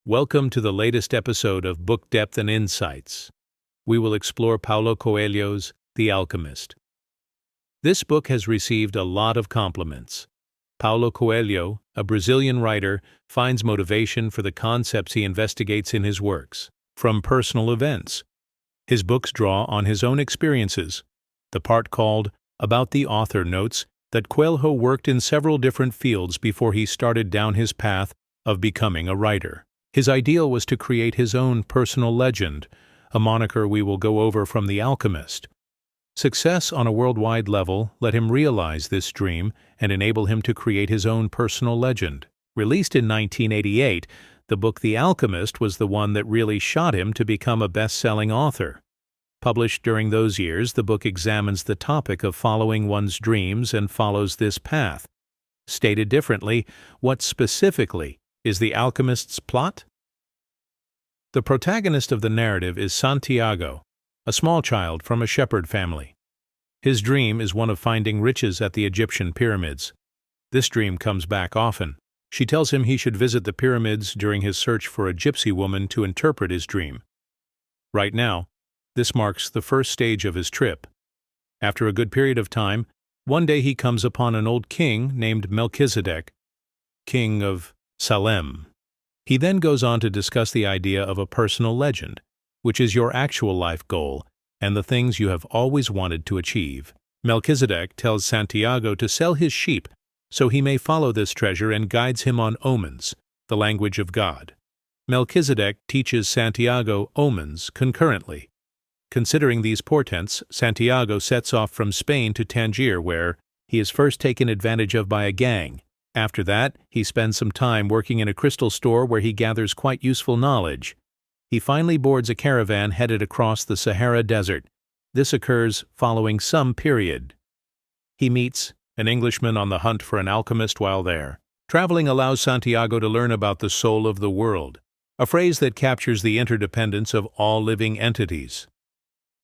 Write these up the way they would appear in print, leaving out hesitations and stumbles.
Welcome to the latest episode of Book Depth and Insights. We will explore Paulo Coelho's The Alchemist. This book has received a lot of compliments. Paulo Coelho, a Brazilian writer, finds motivation for the concepts he investigates in his works, from personal events. His books draw on his own experiences. The part called About the Author notes that Coelho worked in several different fields before he started down his path of becoming a writer. His ideal was to create his own personal legend, a moniker we will go over from The Alchemist. Success on a worldwide level let him realize this dream and enable him to create his own personal legend. Released in 1988, the book The Alchemist was the one that really shot him to become a best-selling author. Published during those years, the book examines the topic of following one's dreams and follows this path. Stated differently, what specifically is The Alchemist's plot? The protagonist of the narrative is Santiago, a small child from a shepherd family. His dream is one of finding riches at the Egyptian pyramids. This dream comes back often. She tells him he should visit the pyramids during his search for a gypsy woman to interpret his dream. Right now, this marks the first stage of his trip. After a good period of time, one day he comes upon an old king named Melchizedek, king of Salem. He then goes on to discuss the idea of a personal legend, which is your actual life goal and the things you have always wanted to achieve. Melchizedek tells Santiago to sell his sheep so he may follow this treasure and guides him on omens, the language of God. Melchizedek teaches Santiago omens concurrently. Considering these portents, Santiago sets off from Spain to Tangier, where he is first taken advantage of by a gang. After that, he spends some time working in a crystal store where he gathers quite useful knowledge. He finally boards a caravan headed across the Sahara Desert. This occurs following some period. He meets an Englishman on the hunt for an alchemist while there. Traveling allows Santiago to learn about the soul of the world, a phrase that captures the interdependence of all living entities.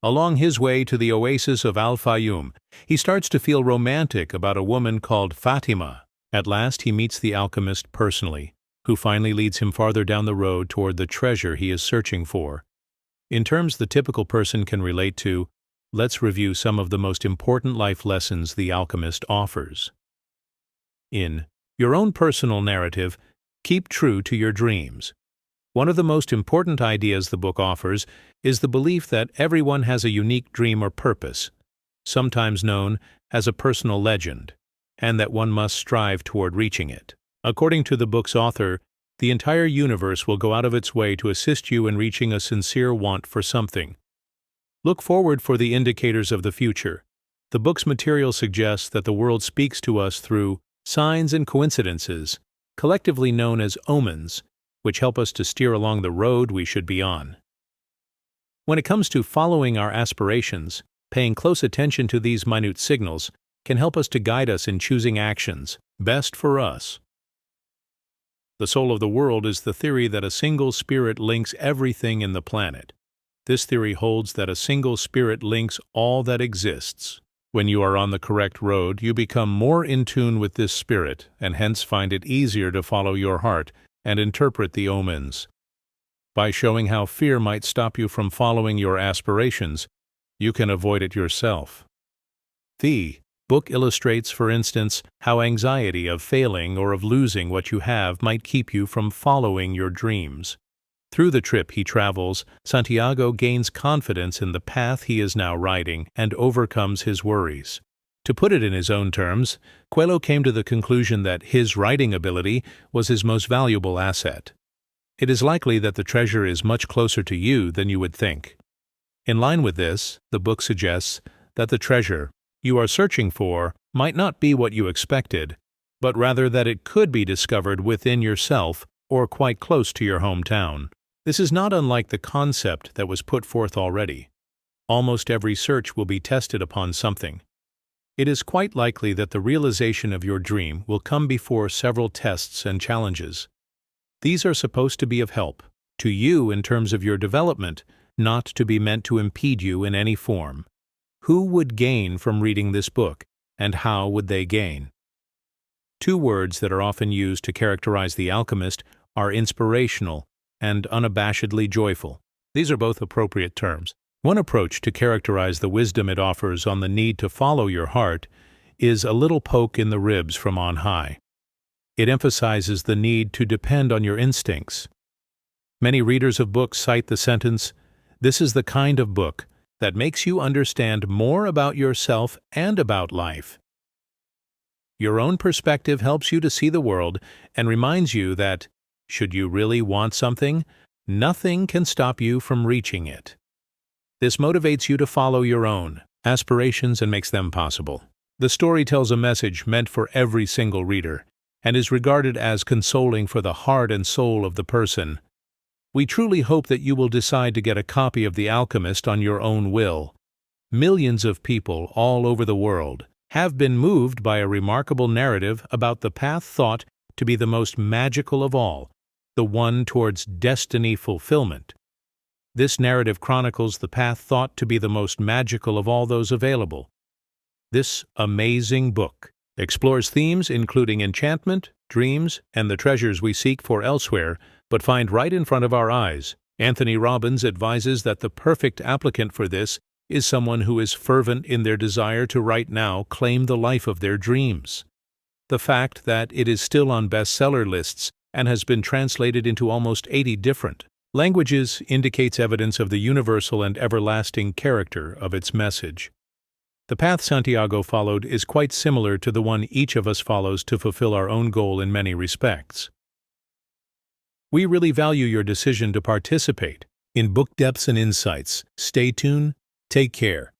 Along his way to the oasis of Al-Fayoum, he starts to feel romantic about a woman called Fatima. At last he meets the alchemist personally, who finally leads him farther down the road toward the treasure he is searching for. In terms the typical person can relate to, let's review some of the most important life lessons the alchemist offers. In your own personal narrative, keep true to your dreams. One of the most important ideas the book offers is the belief that everyone has a unique dream or purpose, sometimes known as a personal legend, and that one must strive toward reaching it. According to the book's author, the entire universe will go out of its way to assist you in reaching a sincere want for something. Look forward for the indicators of the future. The book's material suggests that the world speaks to us through signs and coincidences, collectively known as omens, which help us to steer along the road we should be on. When it comes to following our aspirations, paying close attention to these minute signals can help us to guide us in choosing actions best for us. The soul of the world is the theory that a single spirit links everything in the planet. This theory holds that a single spirit links all that exists. When you are on the correct road, you become more in tune with this spirit and hence find it easier to follow your heart and interpret the omens. By showing how fear might stop you from following your aspirations, you can avoid it yourself. The book illustrates, for instance, how anxiety of failing or of losing what you have might keep you from following your dreams. Through the trip he travels, Santiago gains confidence in the path he is now riding and overcomes his worries. To put it in his own terms, Coelho came to the conclusion that his writing ability was his most valuable asset. It is likely that the treasure is much closer to you than you would think. In line with this, the book suggests that the treasure you are searching for might not be what you expected, but rather that it could be discovered within yourself or quite close to your hometown. This is not unlike the concept that was put forth already. Almost every search will be tested upon something. It is quite likely that the realization of your dream will come before several tests and challenges. These are supposed to be of help to you in terms of your development, not to be meant to impede you in any form. Who would gain from reading this book, and how would they gain? Two words that are often used to characterize The Alchemist are inspirational and unabashedly joyful. These are both appropriate terms. One approach to characterize the wisdom it offers on the need to follow your heart is a little poke in the ribs from on high. It emphasizes the need to depend on your instincts. Many readers of books cite the sentence, "This is the kind of book that makes you understand more about yourself and about life." Your own perspective helps you to see the world and reminds you that, should you really want something, nothing can stop you from reaching it. This motivates you to follow your own aspirations and makes them possible. The story tells a message meant for every single reader and is regarded as consoling for the heart and soul of the person. We truly hope that you will decide to get a copy of The Alchemist on your own will. Millions of people all over the world have been moved by a remarkable narrative about the path thought to be the most magical of all, the one towards destiny fulfillment. This narrative chronicles the path thought to be the most magical of all those available. This amazing book explores themes including enchantment, dreams, and the treasures we seek for elsewhere but find right in front of our eyes. Anthony Robbins advises that the perfect applicant for this is someone who is fervent in their desire to right now claim the life of their dreams. The fact that it is still on bestseller lists and has been translated into almost 80 different languages indicates evidence of the universal and everlasting character of its message. The path Santiago followed is quite similar to the one each of us follows to fulfill our own goal in many respects. We really value your decision to participate in Book Depths and Insights. Stay tuned, take care,